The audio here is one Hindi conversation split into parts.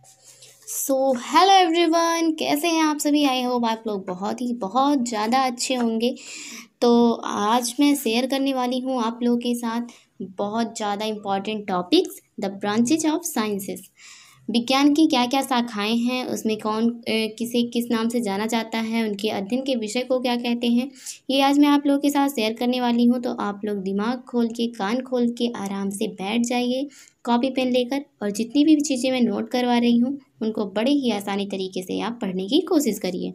सो हेलो एवरीवन, कैसे हैं आप सभी। आई होप आप लोग बहुत ज़्यादा अच्छे होंगे। तो आज मैं शेयर करने वाली हूँ आप लोगों के साथ बहुत ज़्यादा important topics, the branches of sciences. विज्ञान की क्या क्या शाखाएं हैं, उसमें कौन किसे किस नाम से जाना जाता है, उनके अध्ययन के विषय को क्या कहते हैं, ये आज मैं आप लोगों के साथ शेयर करने वाली हूँ। तो आप लोग दिमाग खोल के, कान खोल के आराम से बैठ जाइए कॉपी पेन लेकर, और जितनी भी चीज़ें मैं नोट करवा रही हूँ उनको बड़े ही आसानी तरीके से आप पढ़ने की कोशिश करिए।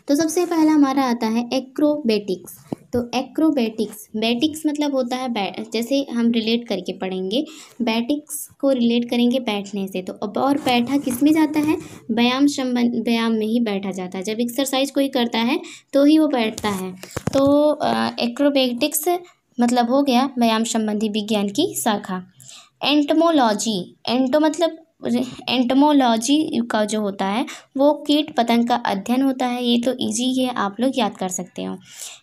तो सबसे पहला हमारा आता है एक्रोबेटिक्स। तो एक्रोबेटिक्स, बेटिक्स मतलब होता है जैसे हम रिलेट करके पढ़ेंगे, बैटिक्स को रिलेट करेंगे बैठने से। तो अब और बैठा किस में जाता है, व्यायाम में ही बैठा जाता है। जब एक्सरसाइज कोई करता है तो ही वो बैठता है। तो एक्रोबेटिक्स मतलब हो गया व्यायाम संबंधी विज्ञान की शाखा। एंटमोलॉजी, एंटमोलॉजी का जो होता है वो कीट पतंग का अध्ययन होता है। ये तो इजी है, आप लोग याद कर सकते हो।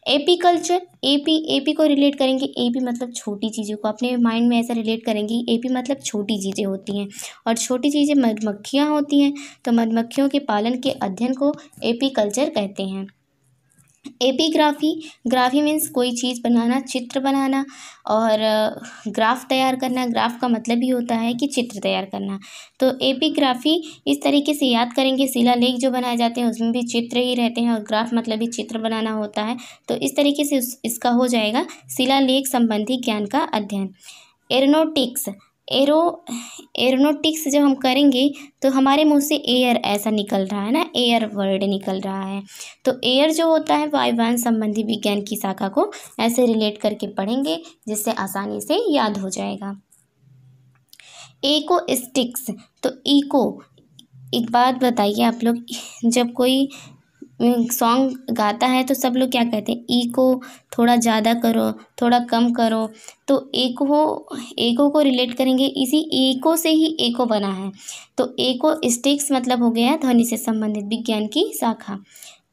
एपीकल्चर, एपी को रिलेट करेंगे। एपी मतलब छोटी चीज़ों को, अपने माइंड में ऐसा रिलेट करेंगे। एपी मतलब छोटी चीज़ें होती हैं, और छोटी चीज़ें मधुमक्खियाँ होती हैं। तो मधुमक्खियों के पालन के अध्ययन को एपीकल्चर कहते हैं। एपीग्राफी, ग्राफी मीन्स कोई चीज़ बनाना, चित्र बनाना, और ग्राफ तैयार करना। ग्राफ का मतलब ही होता है कि चित्र तैयार करना। तो एपीग्राफी इस तरीके से याद करेंगे। शिलालेख जो बनाए जाते हैं उसमें भी चित्र ही रहते हैं, और ग्राफ मतलब भी चित्र बनाना होता है। तो इस तरीके से इसका हो जाएगा शिलालेख संबंधी ज्ञान का अध्ययन। एरोनॉटिक्स, एरोनॉटिक्स जब हम करेंगे तो हमारे मुंह से एयर ऐसा निकल रहा है ना, एयर वर्ड निकल रहा है। तो एयर जो होता है वायुयान संबंधी विज्ञान की शाखा को ऐसे रिलेट करके पढ़ेंगे जिससे आसानी से याद हो जाएगा। इको स्टिक्स, तो इको, एक बात बताइए आप लोग, जब कोई सॉन्ग गाता है तो सब लोग क्या कहते हैं, इको, थोड़ा ज़्यादा करो, थोड़ा कम करो। तो एको को रिलेट करेंगे, इसी एको से ही एको बना है। तो एको स्टिक्स मतलब हो गया ध्वनि से संबंधित विज्ञान की शाखा।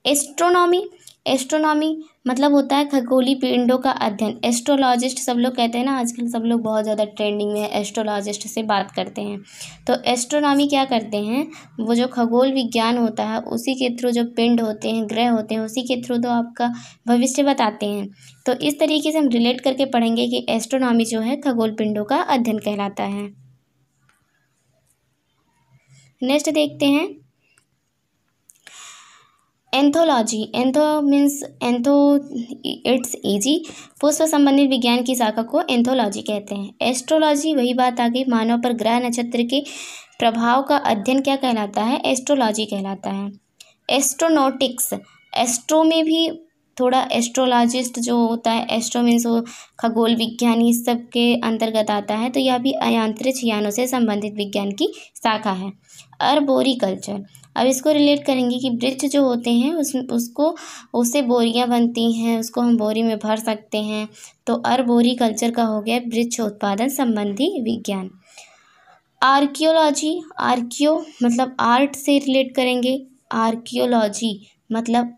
एस्ट्रोनॉमी, एस्ट्रोनॉमी मतलब होता है खगोलीय पिंडों का अध्ययन। एस्ट्रोलॉजिस्ट सब लोग कहते हैं ना, आजकल सब लोग बहुत ज़्यादा ट्रेंडिंग में है, एस्ट्रोलॉजिस्ट से बात करते हैं। तो एस्ट्रोनॉमी क्या करते हैं, वो जो खगोल विज्ञान होता है उसी के थ्रू, जो पिंड होते हैं, ग्रह होते हैं, उसी के थ्रू तो आपका भविष्य बताते हैं। तो इस तरीके से हम रिलेट करके पढ़ेंगे कि एस्ट्रोनॉमी जो है खगोल पिंडों का अध्ययन कहलाता है। नेक्स्ट देखते हैं एंथोलॉजी। It's easy. पुष्प संबंधित विज्ञान की शाखा को एंथोलॉजी कहते हैं। एस्ट्रोलॉजी, वही बात आ गई, मानव पर ग्रह नक्षत्र के प्रभाव का अध्ययन क्या कहलाता है, एस्ट्रोलॉजी कहलाता है। एस्ट्रोनॉटिक्स, एस्ट्रो में भी थोड़ा एस्ट्रोलॉजिस्ट जो होता है, एस्ट्रो मीन्स वो खगोल विज्ञान, इस सब के अंतर्गत आता है। तो यह भी अंतरिक्ष यानों से संबंधित विज्ञान की शाखा है। अर्बोरिकल्चर, अब इसको रिलेट करेंगे कि वृक्ष जो होते हैं उससे बोरियां बनती हैं, उसको हम बोरी में भर सकते हैं। तो अर्बोरिकल्चर का हो गया वृक्ष उत्पादन संबंधी विज्ञान। आर्कियोलॉजी, आर्कियो मतलब आर्ट से रिलेट करेंगे। आर्कियोलॉजी मतलब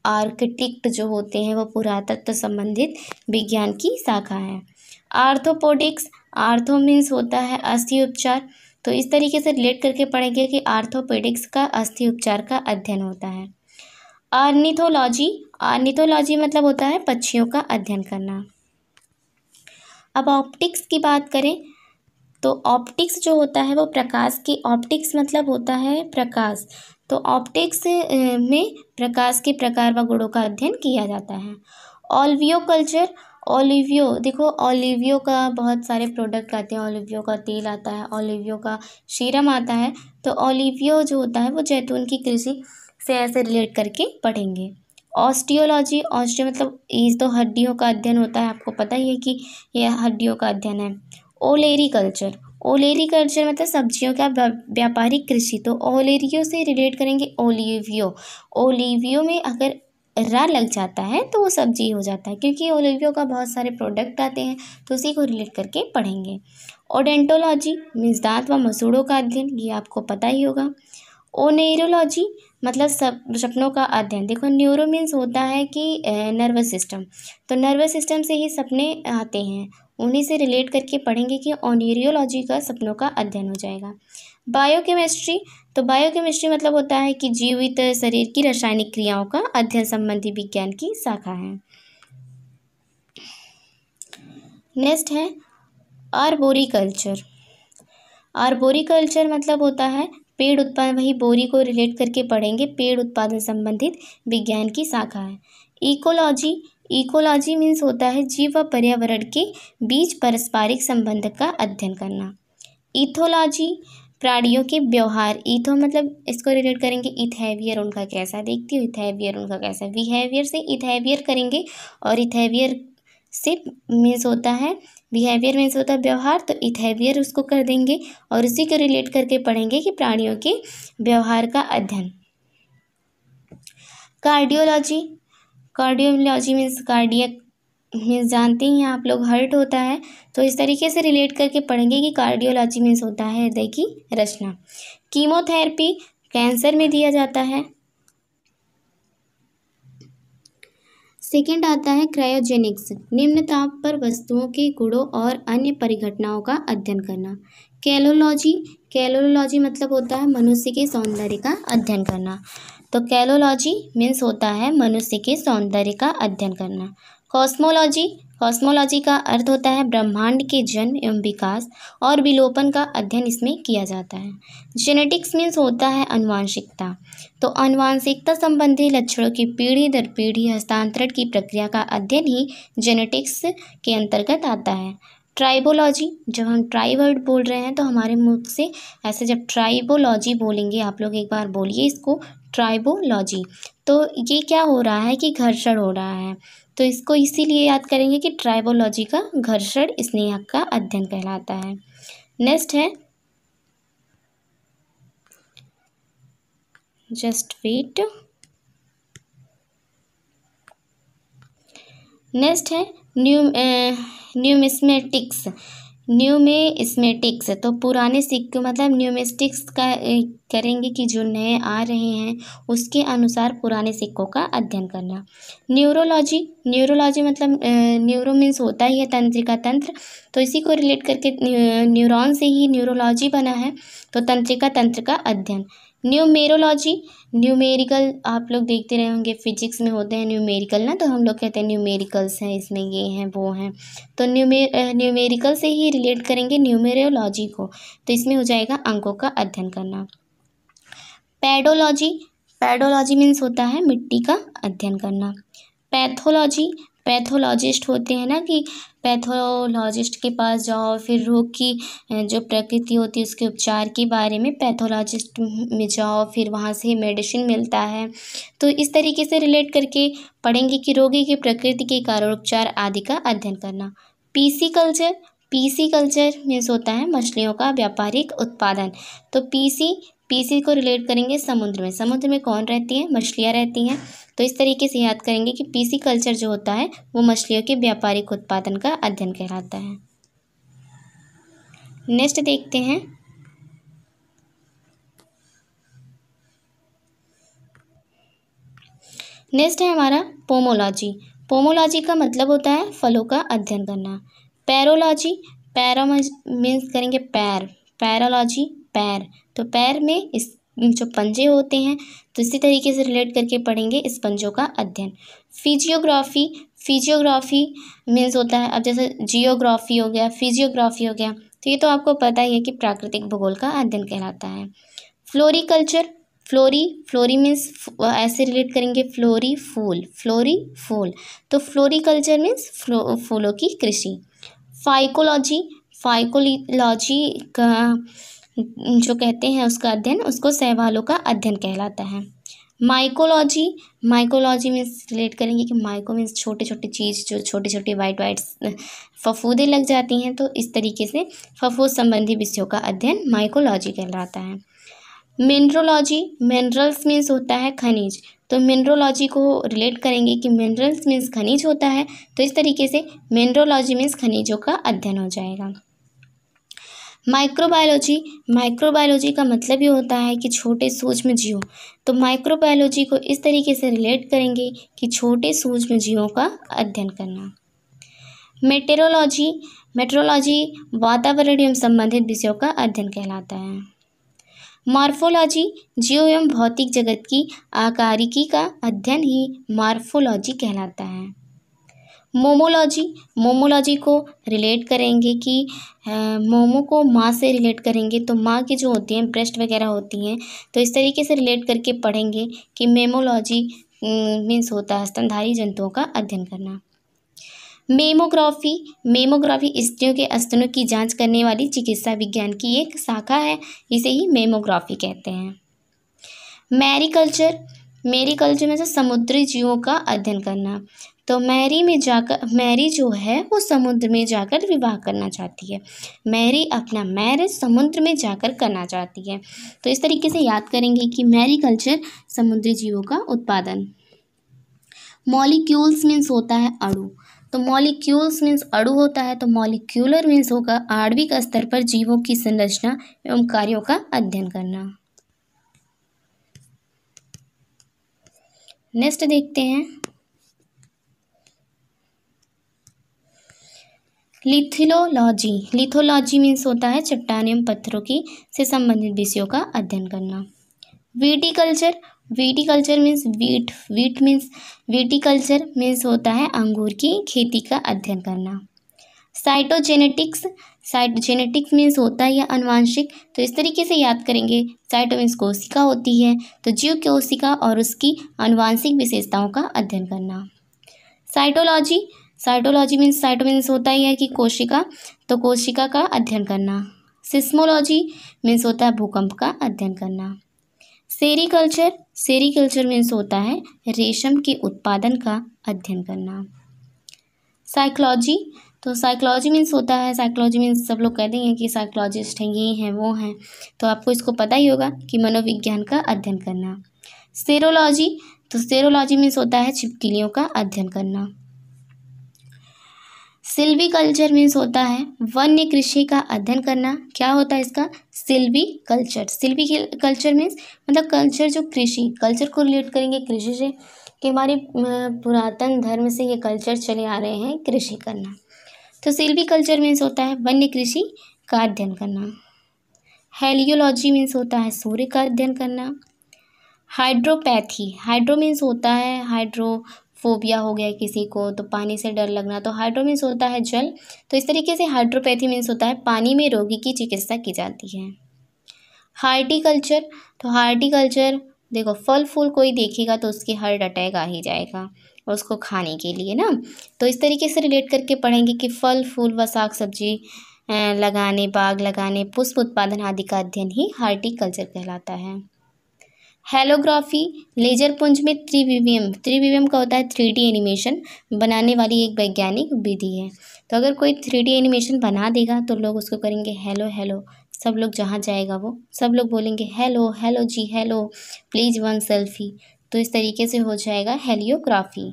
आर्किटेक्ट जो होते हैं वो पुरातत्व संबंधित विज्ञान की शाखा है। आर्थोपोडिक्स, आर्थो मीन्स होता है अस्थि उपचार। तो इस तरीके से रिलेट करके पढ़ेंगे कि आर्थोपेडिक्स का अस्थि उपचार का अध्ययन होता है। ऑर्निथोलॉजी, ऑर्निथोलॉजी मतलब होता है पक्षियों का अध्ययन करना। अब ऑप्टिक्स की बात करें तो ऑप्टिक्स जो होता है वो प्रकाश की, ऑप्टिक्स मतलब होता है प्रकाश। तो ऑप्टिक्स में प्रकाश के प्रकार व गुणों का अध्ययन किया जाता है। ऑलिवियो कल्चर, ऑलिवियो देखो, ऑलिवियो का बहुत सारे प्रोडक्ट आते हैं, ऑलिवियो का तेल आता है, ऑलिवियो का सीरम आता है। तो ऑलिवियो जो होता है वो जैतून की कृषि से ऐसे रिलेट करके पढ़ेंगे। ऑस्टियोलॉजी, ऑस्टियो मतलब ये तो हड्डियों का अध्ययन होता है, आपको पता ही है कि यह हड्डियों का अध्ययन है। ओलेरीकल्चर, ओलेरीकल्चर मतलब सब्जियों का व्यापारिक कृषि। तो ओलेरियो से रिलेट करेंगे ओलिवियो। ओलिवियो में अगर रा लग जाता है तो वो सब्जी हो जाता है, क्योंकि ओलिवियो का बहुत सारे प्रोडक्ट आते हैं, तो उसी को रिलेट करके पढ़ेंगे। ओडेंटोलॉजी मीन्स दांत व मसूड़ों का अध्ययन, ये आपको पता ही होगा। ओनेरोलॉजी मतलब सपनों का अध्ययन। देखो, न्यूरो मीन्स होता है कि नर्वस सिस्टम, तो नर्वस सिस्टम से ही सपने आते हैं। उन्हीं से रिलेट करके पढ़ेंगे कि न्यूरोलॉजी का सपनों का अध्ययन हो जाएगा। बायोकेमिस्ट्री, तो बायोकेमिस्ट्री मतलब होता है कि जीवित शरीर की रासायनिक क्रियाओं का अध्ययन संबंधी विज्ञान की शाखा है। नेक्स्ट है आर्बोरिकल्चर। आर्बोरिकल्चर मतलब होता है पेड़ उत्पादन, वही बोरी को रिलेट करके पढ़ेंगे, पेड़ उत्पादन संबंधित विज्ञान की शाखा है। इकोलॉजी, इकोलॉजी मीन्स होता है जीव व पर्यावरण के बीच पारस्परिक संबंध का अध्ययन करना। इथोलॉजी, प्राणियों के व्यवहार, इथो मतलब इसको रिलेट करेंगे इथेवियर उनका कैसा, देखती हो इथेवियर उनका कैसा, बिहेवियर से इथेवियर करेंगे, और इथेवियर से मीन्स होता है, बिहेवियर मीन्स होता है व्यवहार, तो इथेवियर उसको कर देंगे और उसी को रिलेट करके पढ़ेंगे कि प्राणियों के व्यवहार का अध्ययन। Cardiology, cardiology means cardiac means जानते ही हैं आप लोग, हर्ट होता है, तो इस तरीके से रिलेट करके पढ़ेंगे कि कार्डियोलॉजी मीन्स होता है हृदय की रचना। कीमोथेरेपी कैंसर में दिया जाता है। सेकेंड आता है क्रायोजेनिक्स, निम्न ताप पर वस्तुओं के गुणों और अन्य परिघटनाओं का अध्ययन करना। कैलोलॉजी, कैलोलॉजी मतलब होता है मनुष्य के सौंदर्य का अध्ययन करना, तो कैलोलॉजी मीन्स होता है मनुष्य के सौंदर्य का अध्ययन करना। कॉस्मोलॉजी, कॉस्मोलॉजी का अर्थ होता है ब्रह्मांड के जन्म एवं विकास और विलोपन का अध्ययन इसमें किया जाता है। जेनेटिक्स मीन्स होता है आनुवांशिकता, तो आनुवांशिकता संबंधी लक्षणों की पीढ़ी दर पीढ़ी हस्तांतरण की प्रक्रिया का अध्ययन ही जेनेटिक्स के अंतर्गत आता है। ट्राइबोलॉजी, जब हम ट्राई वर्ड बोल रहे हैं तो हमारे मुख से ऐसे जब ट्राइबोलॉजी बोलेंगे, आप लोग एक बार बोलिए इसको, ट्राइबोलॉजी, तो ये क्या हो रहा है कि घर्षण हो रहा है, तो इसको इसीलिए याद करेंगे कि ट्राइबोलॉजी का घर्षण स्नेह का अध्ययन कहलाता है। नेक्स्ट है, जस्ट वेट, नेक्स्ट है न्यूमिस्मेटिक्स, न्यूमिस्मेटिक्स तो पुराने सिक्के मतलब न्यूमिस्टिक्स का करेंगे कि जो नए आ रहे हैं उसके अनुसार पुराने सिक्कों का अध्ययन करना। न्यूरोलॉजी, न्यूरोलॉजी मतलब न्यूरो मीन्स होता ही है तंत्रिका तंत्र, तो इसी को रिलेट करके न्यूरॉन से ही न्यूरोलॉजी बना है, तो तंत्रिका तंत्र का अध्ययन। न्यूमेरोलॉजी, न्यूमेरिकल आप लोग देखते रहे होंगे फिजिक्स में होते हैं न्यूमेरिकल ना, तो हम लोग कहते हैं न्यूमेरिकल्स हैं इसमें, ये हैं वो हैं, तो न्यूमेरिकल से ही रिलेट करेंगे न्यूमेरोलॉजी को, तो इसमें हो जाएगा अंकों का अध्ययन करना। पैडोलॉजी, पैडोलॉजी मीन्स होता है मिट्टी का अध्ययन करना। पैथोलॉजी, पैथोलॉजिस्ट होते हैं ना कि पैथोलॉजिस्ट के पास जाओ, फिर रोग की जो प्रकृति होती है उसके उपचार के बारे में पैथोलॉजिस्ट में जाओ, फिर वहाँ से मेडिसिन मिलता है, तो इस तरीके से रिलेट करके पढ़ेंगे कि रोगी की प्रकृति के कारण उपचार आदि का अध्ययन करना। PC culture, PC culture means होता है मछलियों का व्यापारिक उत्पादन, तो पीसी को रिलेट करेंगे समुद्र में, समुद्र में कौन रहती है, मछलियाँ रहती हैं, तो इस तरीके से याद करेंगे कि पीसी कल्चर जो होता है वो मछलियों के व्यापारिक उत्पादन का अध्ययन कहलाता है। नेक्स्ट देखते हैं, नेक्स्ट है हमारा पोमोलॉजी। पोमोलॉजी का मतलब होता है फलों का अध्ययन करना। पैरोलॉजी, पैरा मीन्स करेंगे पैर, पैरोलॉजी पैर, तो पैर में इस जो पंजे होते हैं तो इसी तरीके से रिलेट करके पढ़ेंगे इस पंजों का अध्ययन। फिजियोग्राफी, फिजियोग्राफी मीन्स होता है, अब जैसे जियोग्राफी हो गया, फिजियोग्राफी हो गया, तो ये तो आपको पता ही है कि प्राकृतिक भूगोल का अध्ययन कहलाता है। फ्लोरिकल्चर, फ्लोरी मीन्स ऐसे रिलेट करेंगे फ्लोरी फूल, फ्लोरी फूल, तो फ्लोरिकल्चर मीन्स फूलों की कृषि। फाइकोलॉजी, फाइकोलॉजी का जो कहते हैं उसका अध्ययन, उसको शैवालों का अध्ययन कहलाता है। माइकोलॉजी, माइकोलॉजी मीन्स रिलेट करेंगे कि माइको मीन्स छोटे छोटे चीज़, जो छोटे छोटे वाइट फफूंदे लग जाती हैं, तो इस तरीके से फफूंद संबंधी विषयों का अध्ययन माइकोलॉजी कहलाता है। मिनरोलॉजी, मिनरल्स मीन्स होता है खनिज, तो मिनरोलॉजी को रिलेट करेंगे कि मिनरल्स मीन्स खनिज होता है, तो इस तरीके से मिनरोलॉजी मीन्स खनिजों का अध्ययन हो जाएगा। माइक्रोबायोलॉजी, माइक्रोबायोलॉजी का मतलब ये होता है कि छोटे सूक्ष्म जीव, तो माइक्रोबायोलॉजी को इस तरीके से रिलेट करेंगे कि छोटे सूक्ष्म जीवों का अध्ययन करना। मेटेरोलॉजी, मेट्रोलॉजी वातावरण एवं संबंधित विषयों का अध्ययन कहलाता है। मॉर्फोलॉजी जीव एवं भौतिक जगत की आकारिकी का अध्ययन ही मॉर्फोलॉजी कहलाता है। मोमोलॉजी, मोमोलॉजी को रिलेट करेंगे कि मोमो को माँ से रिलेट करेंगे, तो माँ की जो होती हैं ब्रेस्ट वगैरह होती हैं, तो इस तरीके से रिलेट करके पढ़ेंगे कि मेमोलॉजी मीन्स होता है स्तनधारी जंतुओं का अध्ययन करना। मेमोग्राफी, मेमोग्राफी स्त्रियों के स्तनों की जांच करने वाली चिकित्सा विज्ञान की एक शाखा है, इसे ही मेमोग्राफी कहते हैं। मैरीकल्चर, मैरीकल्चर में से समुद्री जीवों का अध्ययन करना, तो मैरी जो है वो समुद्र में जाकर विवाह करना चाहती है। मैरी अपना मैरिज समुद्र में जाकर करना चाहती है, तो इस तरीके से याद करेंगे कि मैरीकल्चर समुद्री जीवों का उत्पादन। मॉलिक्यूल्स मीन्स होता है अणु, तो मॉलिक्यूल्स मीन्स अणु होता है, तो मॉलिक्यूलर मीन्स होगा आणविक स्तर पर जीवों की संरचना एवं कार्यों का अध्ययन करना। नेक्स्ट देखते हैं लिथोलॉजी, लिथोलॉजी मीन्स होता है चट्टान एवं पत्थरों की से संबंधित विषयों का अध्ययन करना। Viticulture, viticulture means wheat means viticulture means होता है अंगूर की खेती का अध्ययन करना। साइटोजेनेटिक्स, साइटोजेनेटिक्स मीन्स होता है या अनुवांशिक, तो इस तरीके से याद करेंगे। साइटो मीन्स कोशिका होती है, तो जीव कोशिका और उसकी अनुवांशिक विशेषताओं का अध्ययन करना। Cytology, cytology means cyto means होता ही है कि कोशिका, तो कोशिका का अध्ययन करना। सिस्मोलॉजी मीन्स होता है भूकंप का अध्ययन करना। सेरीकल्चर, सेरीकल्चर मीन्स होता है रेशम के उत्पादन का अध्ययन करना। साइकोलॉजी, तो साइकोलॉजी मीन्स होता है, साइकोलॉजी मीन्स सब लोग कहते हैं कि साइकोलॉजिस्ट हैं, ये हैं वो हैं, तो आपको इसको पता ही होगा कि मनोविज्ञान का अध्ययन करना। सेरोलॉजी, तो सेरोलॉजी मीन्स होता है छिपकलियों का अध्ययन करना। सिल्वीकल्चर मीन्स होता है वन्य कृषि का अध्ययन करना। क्या होता है इसका? सिल्वीकल्चर, सिल्वीकल्चर मीन्स मतलब कल्चर, जो कृषि, कल्चर को रिलेट करेंगे कृषि से कि हमारे पुरातन धर्म से ये कल्चर चले आ रहे हैं कृषि करना, तो सिल्वीकल्चर मीन्स होता है वन्य कृषि का अध्ययन करना। हेलियोलॉजी मीन्स होता है सूर्य का अध्ययन करना। हाइड्रोपैथी, हाइड्रो मीन्स होता है हाइड्रोफोबिया हो गया किसी को, तो पानी से डर लगना, तो हाइड्रो मीन्स होता है जल, तो इस तरीके से हाइड्रोपैथी मीन्स होता है पानी में रोगी की चिकित्सा की जाती है। हार्टिकल्चर, तो हार्टिकल्चर देखो फल फूल कोई देखेगा तो उसकी हार्ट अटैक आ ही जाएगा उसको खाने के लिए ना, तो इस तरीके से रिलेट करके पढ़ेंगे कि फल फूल व साग सब्जी लगाने, बाग लगाने, पुष्प उत्पादन आदि का अध्ययन ही हार्टिकल्चर कहलाता है। हेलोग्राफी, लेजर पुंज में त्रिविवियम, त्रिविवियम का होता है 3D एनिमेशन बनाने वाली एक वैज्ञानिक विधि है, तो अगर कोई 3D एनिमेशन बना देगा तो लोग उसको करेंगे हेलो हेलो, सब लोग जहाँ जाएगा वो सब लोग बोलेंगे hello hello ji hello, please one selfie, तो इस तरीके से हो जाएगा हेलियोग्राफी।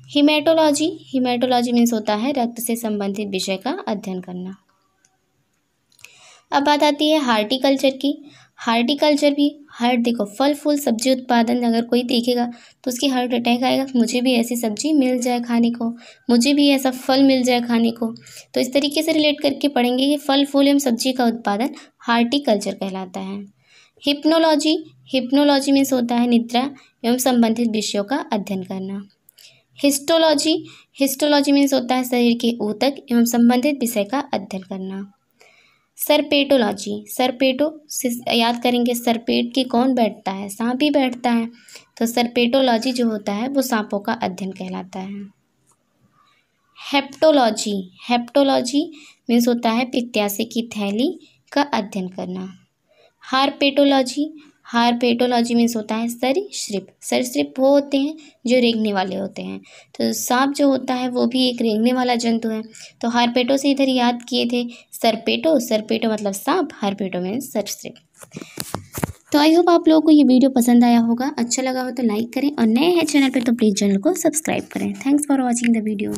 हिमेटोलॉजी, हिमेटोलॉजी मीन्स होता है रक्त से संबंधित विषय का अध्ययन करना। अब बात आती है हार्टिकल्चर की। हार्टिकल्चर भी हार्ट, देखो फल फूल सब्जी उत्पादन अगर कोई देखेगा तो उसकी हार्ट अटैक आएगा, मुझे भी ऐसी सब्जी मिल जाए खाने को, मुझे भी ऐसा फल मिल जाए खाने को, तो इस तरीके से रिलेट करके पढ़ेंगे कि फल फूल एवं सब्जी का उत्पादन हार्टिकल्चर कहलाता है। हिप्नोलॉजी, हिप्नोलॉजी मीन्स होता है निद्रा एवं संबंधित विषयों का अध्ययन करना। हिस्टोलॉजी, हिस्टोलॉजी मीन्स होता है शरीर के ऊतक एवं संबंधित विषय का अध्ययन करना। सरपेटोलॉजी, सरपेटो याद करेंगे सरपेट के कौन बैठता है? सांप भी बैठता है, तो सरपेटोलॉजी जो होता है वो सांपों का अध्ययन कहलाता है। हेप्टोलॉजी, हेप्टोलॉजी मीन्स होता है पित्ताशय की थैली का अध्ययन करना। हार्पेटोलॉजी, हार्पेटोलॉजी मीन्स होता है सरीसृप, सरीसृप वो होते हैं जो रेंगने वाले होते हैं, तो सांप जो होता है वो भी एक रेंगने वाला जंतु है, तो हार्पेटो से इधर याद किए थे सरपेटो, सरपेटो मतलब सांप, हार्पेटो मीन्स सरीसृप। तो आई होप आप लोगों को ये वीडियो पसंद आया होगा, अच्छा लगा हो तो लाइक करें और नए हैं चैनल पर तो प्लीज़ चैनल को सब्सक्राइब करें। Thanks for watching the video.